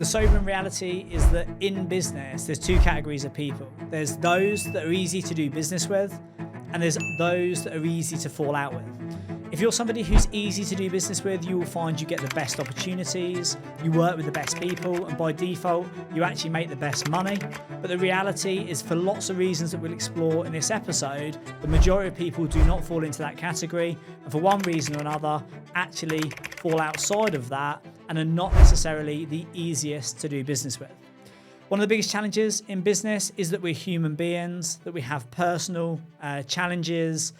The sobering reality is that in business, there's two categories of people. There's those that are easy to do business with, and there's those that are easy to fall out with. If you're somebody who's easy to do business with, you will find you get the best opportunities, you work with the best people, and by default, you actually make the best money. But the reality is, for lots of reasons that we'll explore in this episode, the majority of people do not fall into that category, and for one reason or another, actually fall outside of that and are not necessarily the easiest to do business with. One of the biggest challenges in business is that we're human beings, that we have personal challenges,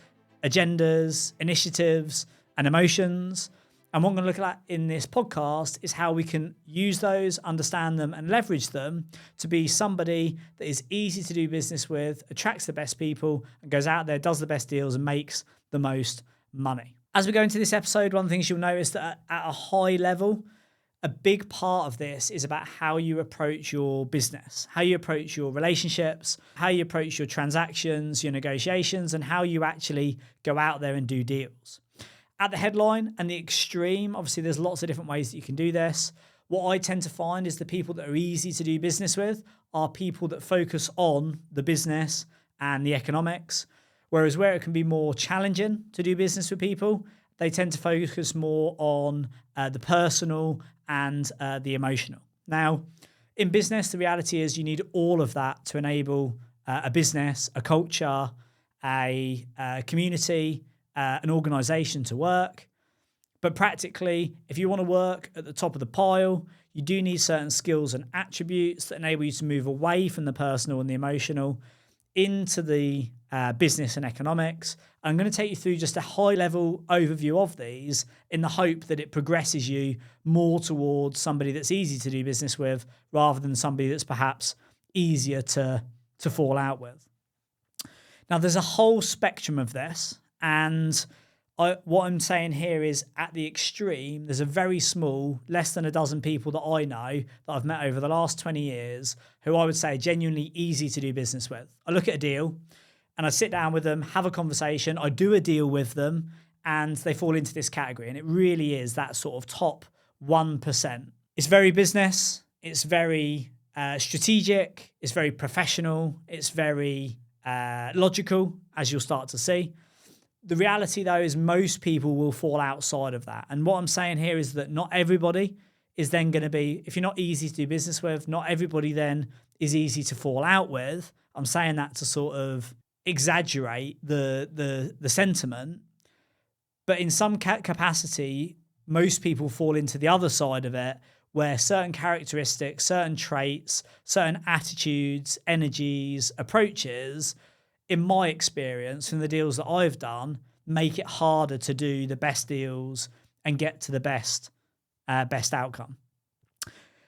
agendas, initiatives, and emotions. And what I'm going to look at in this podcast is how we can use those, understand them, and leverage them to be somebody that is easy to do business with, attracts the best people, and goes out there, does the best deals, and makes the most money. As we go into this episode, one of the things you'll notice that at a high level, a big part of this is about how you approach your business, how you approach your relationships, how you approach your transactions, your negotiations, and how you actually go out there and do deals. At the headline and the extreme, obviously there's lots of different ways that you can do this. What I tend to find is the people that are easy to do business with are people that focus on the business and the economics, whereas where it can be more challenging to do business with people, they tend to focus more on the personal and the emotional. Now, in business, the reality is you need all of that to enable a business, a culture, a community, an organization to work. But practically, if you want to work at the top of the pile, you do need certain skills and attributes that enable you to move away from the personal and the emotional into the business and economics. I'm going to take you through just a high-level overview of these in the hope that it progresses you more towards somebody that's easy to do business with rather than somebody that's perhaps easier to fall out with. Now, there's a whole spectrum of this, and what I'm saying here is at the extreme, there's a very small, less than a dozen people that I know that I've met over the last 20 years who I would say are genuinely easy to do business with. I look at a deal and I sit down with them, have a conversation, I do a deal with them, and they fall into this category. And it really is that sort of top 1%. It's very business, it's very strategic, it's very professional, it's very logical, as you'll start to see. The reality, though, is most people will fall outside of that. And what I'm saying here is that not everybody is then going to be, if you're not easy to do business with, not everybody then is easy to fall out with. I'm saying that to sort of exaggerate the sentiment. But in some capacity, most people fall into the other side of it, where certain characteristics, certain traits, certain attitudes, energies, approaches, in my experience, from the deals that I've done, make it harder to do the best deals and get to the best outcome.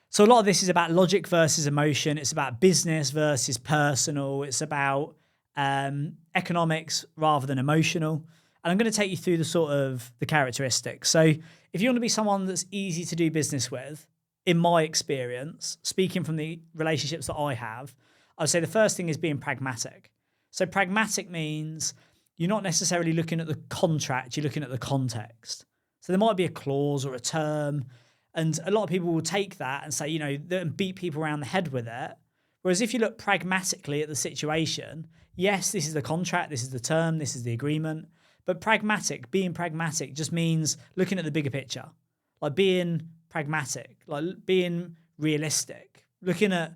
So a lot of this is about logic versus emotion. It's about business versus personal. It's about economics rather than emotional. And I'm going to take you through the characteristics. So if you want to be someone that's easy to do business with, in my experience, speaking from the relationships that I have, I'd say the first thing is being pragmatic. So pragmatic means you're not necessarily looking at the contract, you're looking at the context. So there might be a clause or a term, and a lot of people will take that and say, and beat people around the head with it. Whereas if you look pragmatically at the situation, yes, this is the contract, this is the term, this is the agreement. But being pragmatic just means looking at the bigger picture, like being pragmatic, like being realistic, looking at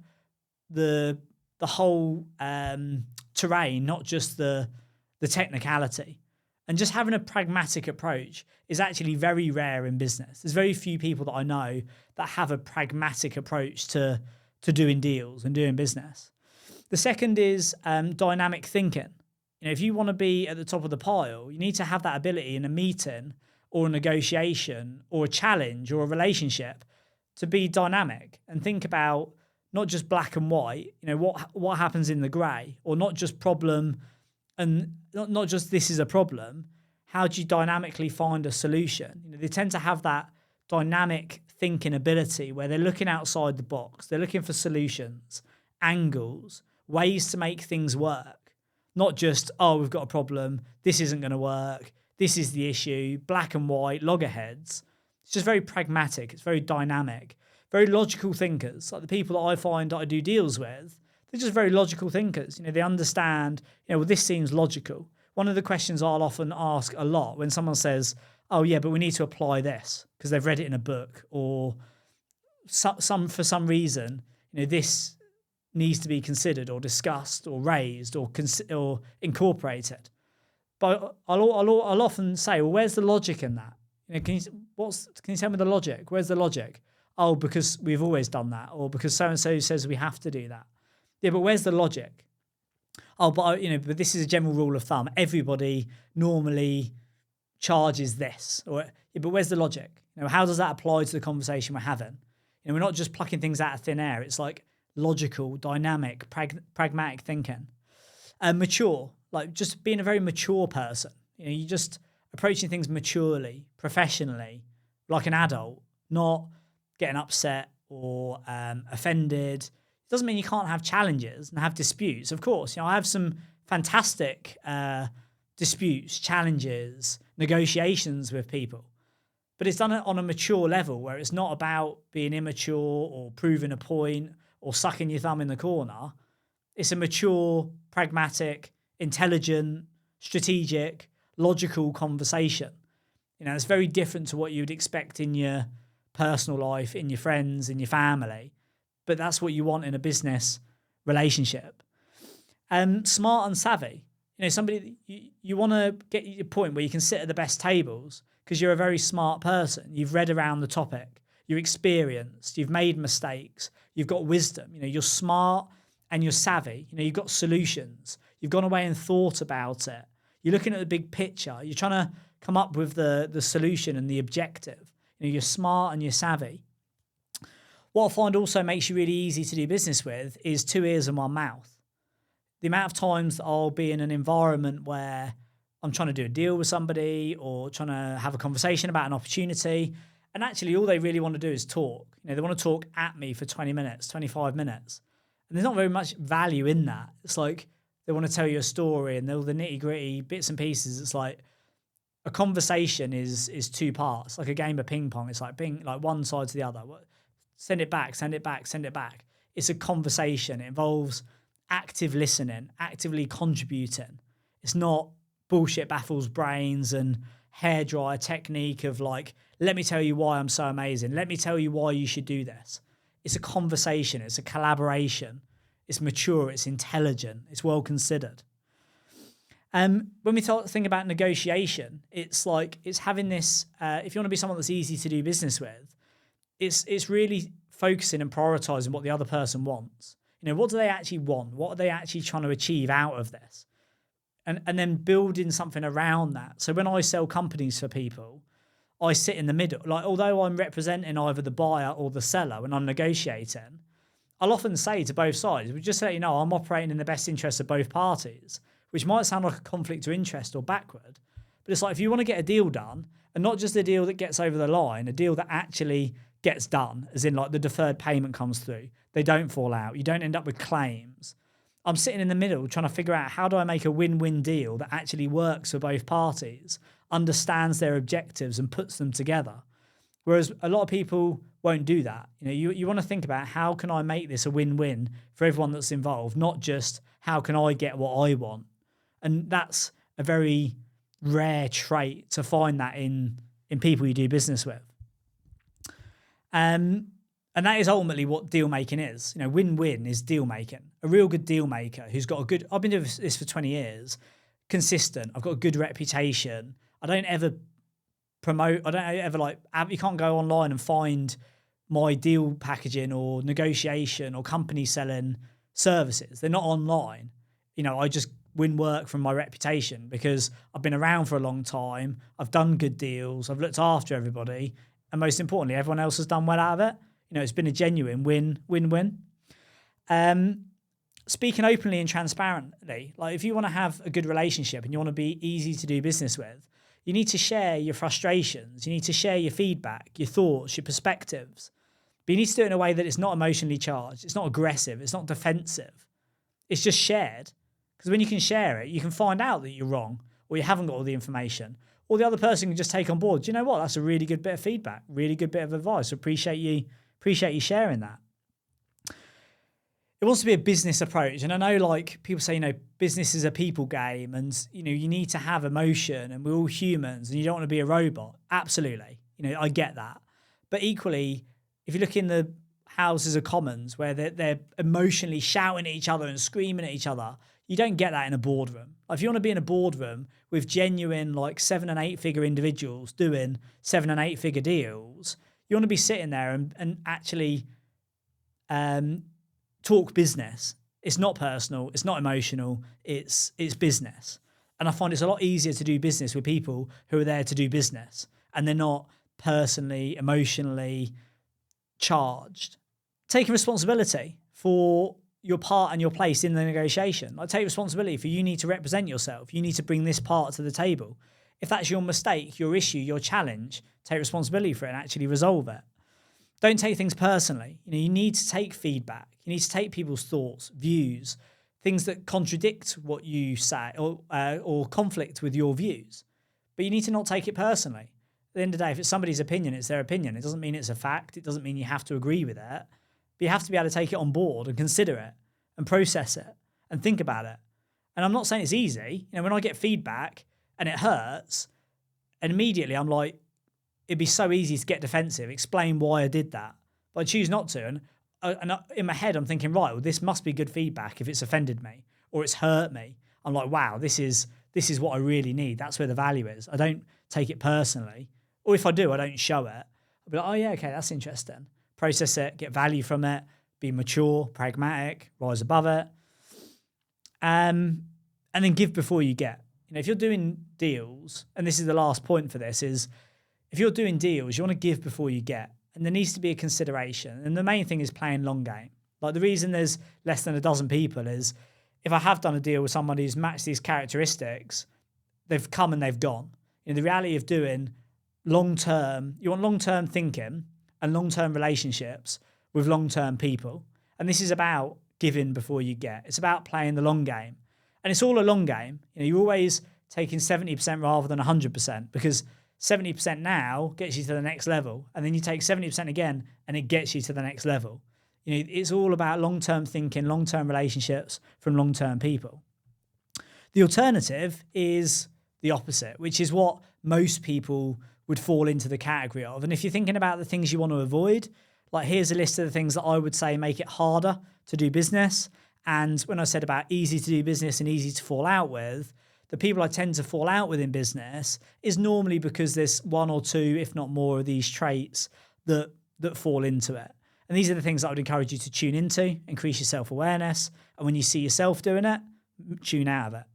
the whole terrain, not just the technicality. And just having a pragmatic approach is actually very rare in business. There's very few people that I know that have a pragmatic approach to doing deals and doing business. The second is dynamic thinking. If you want to be at the top of the pile, you need to have that ability in a meeting or a negotiation or a challenge or a relationship to be dynamic and think about not just black and white, what happens in the grey, or not just problem and not just this is a problem. How do you dynamically find a solution? They tend to have that dynamic thinking ability where they're looking outside the box. They're looking for solutions, angles, ways to make things work. Not just, we've got a problem, this isn't going to work, this is the issue, black and white, loggerheads. It's just very pragmatic. It's very dynamic. very logical thinkers. Like the people that I find that I do deals with, they're just very logical thinkers. They understand, well, this seems logical. One of the questions I'll often ask a lot when someone says, oh yeah, but we need to apply this because they've read it in a book, or for some reason, this needs to be considered or discussed or raised or incorporated. But I'll often say, well, where's the logic in that? Can you tell me the logic? Where's the logic? Oh, because we've always done that, or because so and so says we have to do that. Yeah, but where's the logic? Oh, but but this is a general rule of thumb. Everybody normally charges this, or yeah, but where's the logic? How does that apply to the conversation we're having? We're not just plucking things out of thin air. It's like logical, dynamic, pragmatic thinking. Mature, like just being a very mature person. You just approaching things maturely, professionally, like an adult, not getting upset or offended. It doesn't mean you can't have challenges and have disputes. Of course, I have some fantastic disputes, challenges, negotiations with people. But it's done on a mature level where it's not about being immature or proving a point or sucking your thumb in the corner. It's a mature, pragmatic, intelligent, strategic, logical conversation. It's very different to what you'd expect in your personal life, in your friends, in your family. But that's what you want in a business relationship. Smart and savvy. Somebody you want to get your point where you can sit at the best tables because you're a very smart person. You've read around the topic. You're experienced. You've made mistakes. You've got wisdom. You're smart and you're savvy. You've got solutions. You've gone away and thought about it. You're looking at the big picture. You're trying to come up with the solution and the objective. You're smart and you're savvy. What I find also makes you really easy to do business with is 2 ears and 1 mouth. The amount of times that I'll be in an environment where I'm trying to do a deal with somebody or trying to have a conversation about an opportunity, and actually all they really want to do is talk. They want to talk at me for 20 minutes, 25 minutes. And there's not very much value in that. It's like they want to tell you a story and all the nitty-gritty bits and pieces. It's like a conversation is 2 parts, like a game of ping pong. It's like one side to the other. Send it back, send it back, send it back. It's a conversation. It involves active listening, actively contributing. It's not bullshit baffles brains and hairdryer technique of like, let me tell you why I'm so amazing. Let me tell you why you should do this. It's a conversation. It's a collaboration. It's mature. It's intelligent. It's well considered. When we think about negotiation, it's having this, if you want to be someone that's easy to do business with, it's really focusing and prioritizing what the other person wants. What do they actually want? What are they actually trying to achieve out of this? And then building something around that. So when I sell companies for people, I sit in the middle. Like, although I'm representing either the buyer or the seller when I'm negotiating, I'll often say to both sides, just so you know, I'm operating in the best interest of both parties, which might sound like a conflict of interest or backward. But it's like, if you want to get a deal done, and not just a deal that gets over the line, a deal that actually gets done, as in like the deferred payment comes through, they don't fall out, you don't end up with claims. I'm sitting in the middle trying to figure out how do I make a win-win deal that actually works for both parties, understands their objectives and puts them together. Whereas a lot of people won't do that. You want to think about how can I make this a win-win for everyone that's involved, not just how can I get what I want. And that's a very rare trait to find that in people you do business with. And that is ultimately what deal making is. Win-win is deal making. A real good deal maker who's got I've been doing this for 20 years, consistent. I've got a good reputation. I don't ever promote. I don't ever you can't go online and find my deal packaging or negotiation or company selling services. They're not online. I just win work from my reputation because I've been around for a long time. I've done good deals. I've looked after everybody. And most importantly, everyone else has done well out of it. It's been a genuine win-win-win. Speaking openly and transparently, like if you want to have a good relationship and you want to be easy to do business with, you need to share your frustrations. You need to share your feedback, your thoughts, your perspectives. But you need to do it in a way that it's not emotionally charged. It's not aggressive. It's not defensive. It's just shared. Because when you can share it, you can find out that you're wrong or you haven't got all the information. Or the other person can just take on board, do you know what? That's a really good bit of feedback, really good bit of advice. Appreciate you Appreciate you sharing that. It wants to be a business approach. And I know like people say, business is a people game and, you need to have emotion and we're all humans and you don't want to be a robot. Absolutely. I get that. But equally, if you look in the Houses of Commons where they're emotionally shouting at each other and screaming at each other, you don't get that in a boardroom. Like if you want to be in a boardroom with genuine like 7 and 8 figure individuals doing 7 and 8 figure deals, you want to be sitting there and actually talk business. It's not personal. It's not emotional. It's business. And I find it's a lot easier to do business with people who are there to do business and they're not personally, emotionally charged. Taking responsibility for your part and your place in the negotiation. Like take responsibility for you need to represent yourself. You need to bring this part to the table. If that's your mistake, your issue, your challenge, take responsibility for it and actually resolve it. Don't take things personally. You need to take feedback. You need to take people's thoughts, views, things that contradict what you say or conflict with your views. But you need to not take it personally. At the end of the day, if it's somebody's opinion, it's their opinion. It doesn't mean it's a fact. It doesn't mean you have to agree with it. But you have to be able to take it on board and consider it and process it and think about it. And I'm not saying it's easy. When I get feedback and it hurts, and immediately I'm like, it'd be so easy to get defensive, explain why I did that. But I choose not to. And in my head, I'm thinking, right, well, this must be good feedback if it's offended me or it's hurt me. I'm like, wow, this is what I really need. That's where the value is. I don't take it personally. Or if I do, I don't show it. I'll be like, oh yeah, okay, that's interesting. Process it, get value from it, be mature, pragmatic, rise above it. And then give before you get. If you're doing deals, and this is the last point for this, is if you're doing deals, you want to give before you get. And there needs to be a consideration. And the main thing is playing long game. Like the reason there's less than a dozen people is if I have done a deal with somebody who's matched these characteristics, they've come and they've gone. The reality of doing long-term, you want long-term thinking and long-term relationships with long-term people. And this is about giving before you get. It's about playing the long game. And it's all a long game. You're always taking 70% rather than 100% because 70% now gets you to the next level. And then you take 70% again and it gets you to the next level. It's all about long-term thinking, long-term relationships from long-term people. The alternative is the opposite, which is what most people would fall into the category of. And if you're thinking about the things you want to avoid, like here's a list of the things that I would say make it harder to do business. And when I said about easy to do business and easy to fall out with, the people I tend to fall out with in business is normally because there's one or two, if not more, of these traits that fall into it. And these are the things that I would encourage you to tune into, increase your self-awareness. And when you see yourself doing it, tune out of it.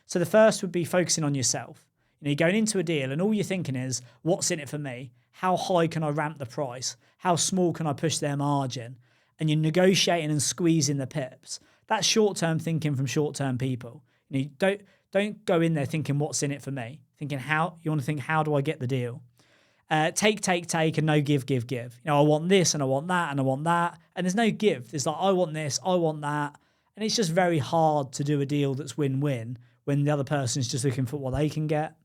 So the first would be focusing on yourself. You're going into a deal and all you're thinking is, what's in it for me? How high can I ramp the price? How small can I push their margin? And you're negotiating and squeezing the pips. That's short-term thinking from short-term people. Don't go in there thinking, what's in it for me? Thinking you want to think, how do I get the deal? Take, and no give. I want this and I want that and I want that. And there's no give. There's like, I want this, I want that. And it's just very hard to do a deal that's win-win when the other person's just looking for what they can get.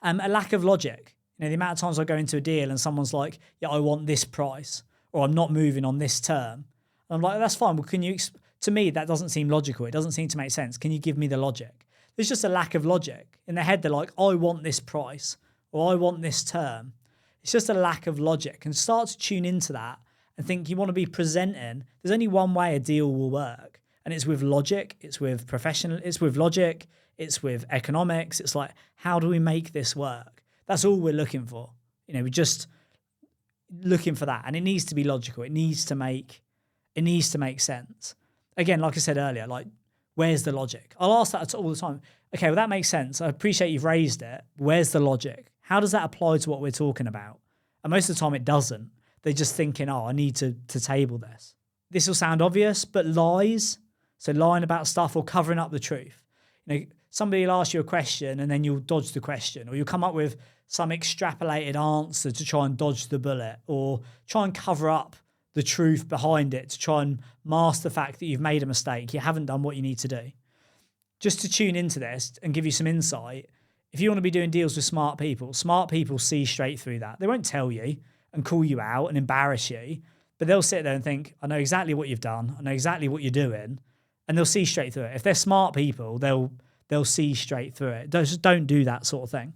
A lack of logic. The amount of times I go into a deal and someone's like, yeah, I want this price or I'm not moving on this term. And I'm like, that's fine. Well, can you, to me, that doesn't seem logical. It doesn't seem to make sense. Can you give me the logic? There's just a lack of logic. In their head, they're like, I want this price or I want this term. It's just a lack of logic. And start to tune into that and think you want to be presenting. There's only one way a deal will work. And it's with logic. It's with logic. It's with economics. It's like, how do we make this work? That's all we're looking for. We're just looking for that. And it needs to be logical. It needs to make sense. Again, like I said earlier, like, where's the logic? I'll ask that all the time. Okay, well, that makes sense. I appreciate you've raised it. Where's the logic? How does that apply to what we're talking about? And most of the time it doesn't. They're just thinking, oh, I need to table this. This will sound obvious, but lies, so lying about stuff or covering up the truth. Somebody will ask you a question and then you'll dodge the question, or you'll come up with some extrapolated answer to try and dodge the bullet, or try and cover up the truth behind it to try and mask the fact that you've made a mistake. You haven't done what you need to do. Just to tune into this and give you some insight, if you want to be doing deals with smart people see straight through that. They won't tell you, and call you out and embarrass you, but they'll sit there and think, I know exactly what you've done. I know exactly what you're doing. And they'll see straight through it. If they're smart people, they'll see straight through it. Just don't do that sort of thing.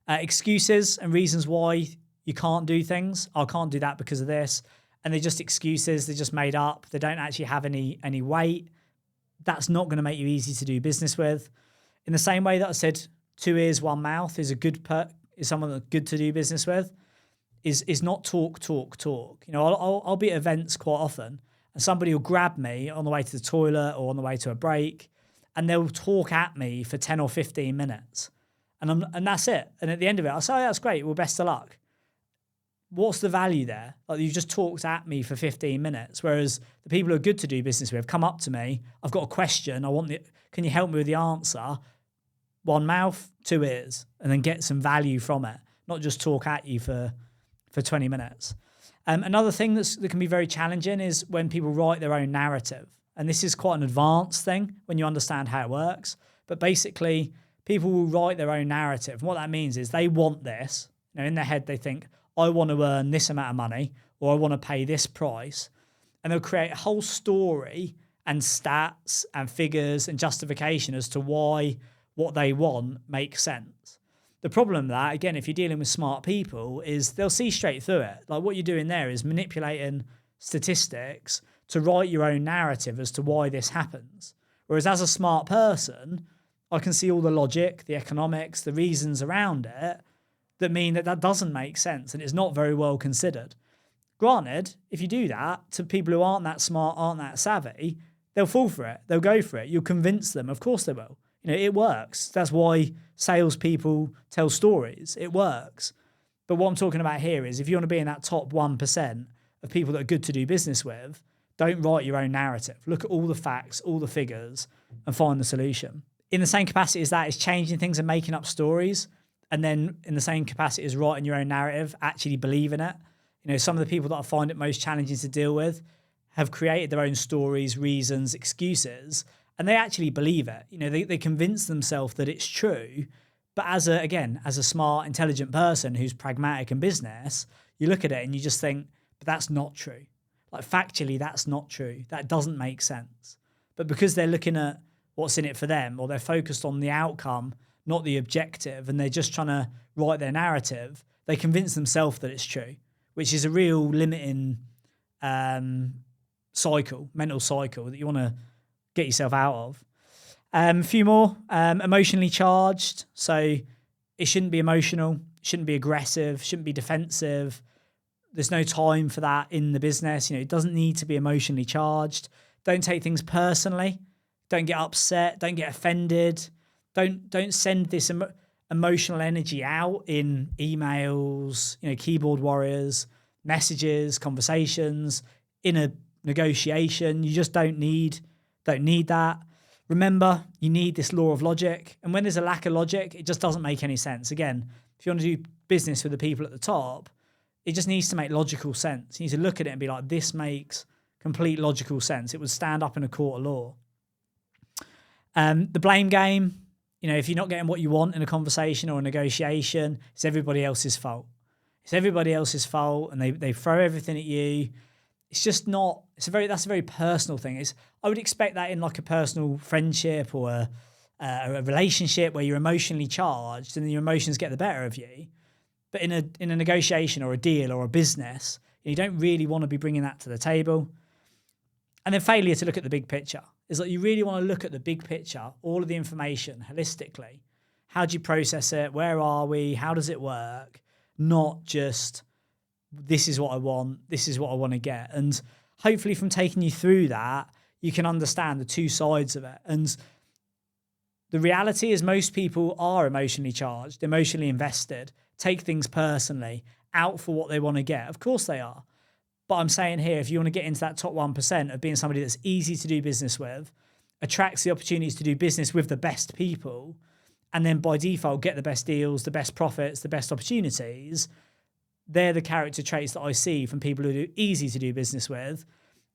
Excuses and reasons why you can't do things. I can't do that because of this. And they're just excuses. They're just made up. They don't actually have any weight. That's not going to make you easy to do business with. In the same way that I said 2 ears, 1 mouth is someone that's good to do business with, is not talk. You know, I'll be at events quite often and somebody will grab me on the way to the toilet or on the way to a break and they'll talk at me for 10 or 15 minutes. And that's it. And at the end of it, I'll say, oh, that's great. Well, best of luck. What's the value there? Like, you just talked at me for 15 minutes. Whereas the people who are good to do business with come up to me. I've got a question. Can you help me with the answer? 1 mouth, 2 ears, and then get some value from it. Not just talk at you for 20 minutes. Another thing that can be very challenging is when people write their own narrative. And this is quite an advanced thing when you understand how it works. But basically, people will write their own narrative. And what that means is they want this. You know, in their head, they think, I want to earn this amount of money or I want to pay this price. And they'll create a whole story and stats and figures and justification as to why what they want makes sense. The problem with that, again, if you're dealing with smart people, is they'll see straight through it. Like, what you're doing there is manipulating statistics to write your own narrative as to why this happens. Whereas as a smart person, I can see all the logic, the economics, the reasons around it that mean that doesn't make sense and it's not very well considered. Granted, if you do that to people who aren't that smart, aren't that savvy, they'll fall for it. They'll go for it. You'll convince them. Of course they will. You know, it works. That's why salespeople tell stories. It works. But what I'm talking about here is if you want to be in that top 1% of people that are good to do business with, don't write your own narrative. Look at all the facts, all the figures, and find the solution. In the same capacity as that is changing things and making up stories. And then in the same capacity as writing your own narrative, actually believe in it. You know, some of the people that I find it most challenging to deal with have created their own stories, reasons, excuses, and they actually believe it. You know, they convince themselves that it's true. But as a smart, intelligent person who's pragmatic in business, you look at it and you just think, but that's not true. Like, factually, that's not true. That doesn't make sense. But because they're looking at what's in it for them, or they're focused on the outcome, not the objective, and they're just trying to write their narrative, they convince themselves that it's true, which is a real limiting mental cycle that you want to get yourself out of. A few more. Emotionally charged. So it shouldn't be emotional, shouldn't be aggressive, shouldn't be defensive. There's no time for that in the business. You know, it doesn't need to be emotionally charged. Don't take things personally. Don't get upset. Don't get offended. Don't send this emotional energy out in emails, you know, keyboard warriors, messages, conversations, in a negotiation. You just don't need that. Remember, you need this law of logic. And when there's a lack of logic, it just doesn't make any sense. Again, if you want to do business with the people at the top, it just needs to make logical sense. You need to look at it and be like, this makes complete logical sense. It would stand up in a court of law. The blame game, you know, if you're not getting what you want in a conversation or a negotiation, it's everybody else's fault. It's everybody else's fault, and they throw everything at you. It's just not. That's a very personal thing. I would expect that in like a personal friendship or a relationship where you're emotionally charged and your emotions get the better of you. But in a negotiation or a deal or a business, you don't really want to be bringing that to the table. And then failure to look at the big picture. Is that you really want to look at the big picture, all of the information holistically. How do you process it? Where are we? How does it work? Not just, this is what I want, this is what I want to get. And hopefully from taking you through that, you can understand the two sides of it. And the reality is most people are emotionally charged, emotionally invested, take things personally, out for what they want to get. Of course they are. But I'm saying here, if you want to get into that top 1% of being somebody that's easy to do business with, attracts the opportunities to do business with the best people, and then by default get the best deals, the best profits, the best opportunities, they're the character traits that I see from people who are easy to do business with.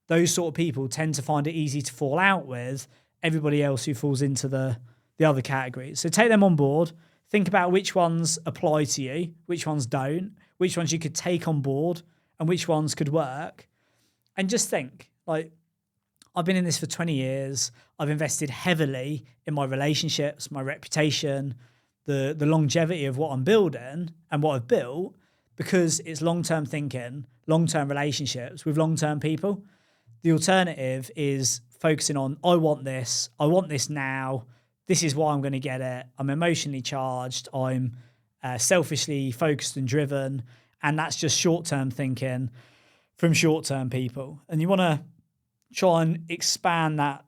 Those sort of people tend to find it easy to fall out with everybody else who falls into the other categories. So take them on board. Think about which ones apply to you, which ones don't, which ones you could take on board and which ones could work. And just think, like, I've been in this for 20 years. I've invested heavily in my relationships, my reputation, the longevity of what I'm building and what I've built, because it's long-term thinking, long-term relationships with long-term people. The alternative is focusing on, I want this now, this is why I'm going to get it, I'm emotionally charged, I'm selfishly focused and driven, and that's just short-term thinking from short-term people. And you want to try and expand that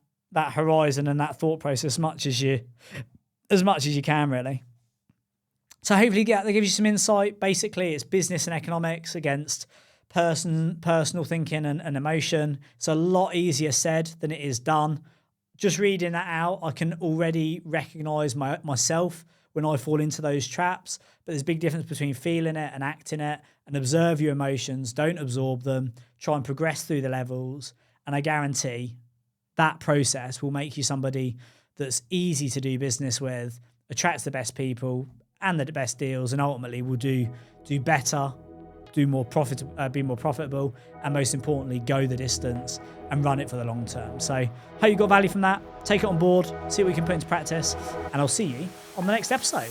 horizon and that thought process as much as you can, really. So hopefully that gives you some insight. Basically, it's business and economics against personal thinking and emotion. It's a lot easier said than it is done. Just reading that out, I can already recognize myself when I fall into those traps. But there's a big difference between feeling it and acting it. And observe your emotions. Don't absorb them. Try and progress through the levels. And I guarantee that process will make you somebody that's easy to do business with, attracts the best people and the best deals, and ultimately will do better, be more profitable, and most importantly, go the distance and run it for the long term. So hope you got value from that. Take it on board, see what we can put into practice, and I'll see you on the next episode.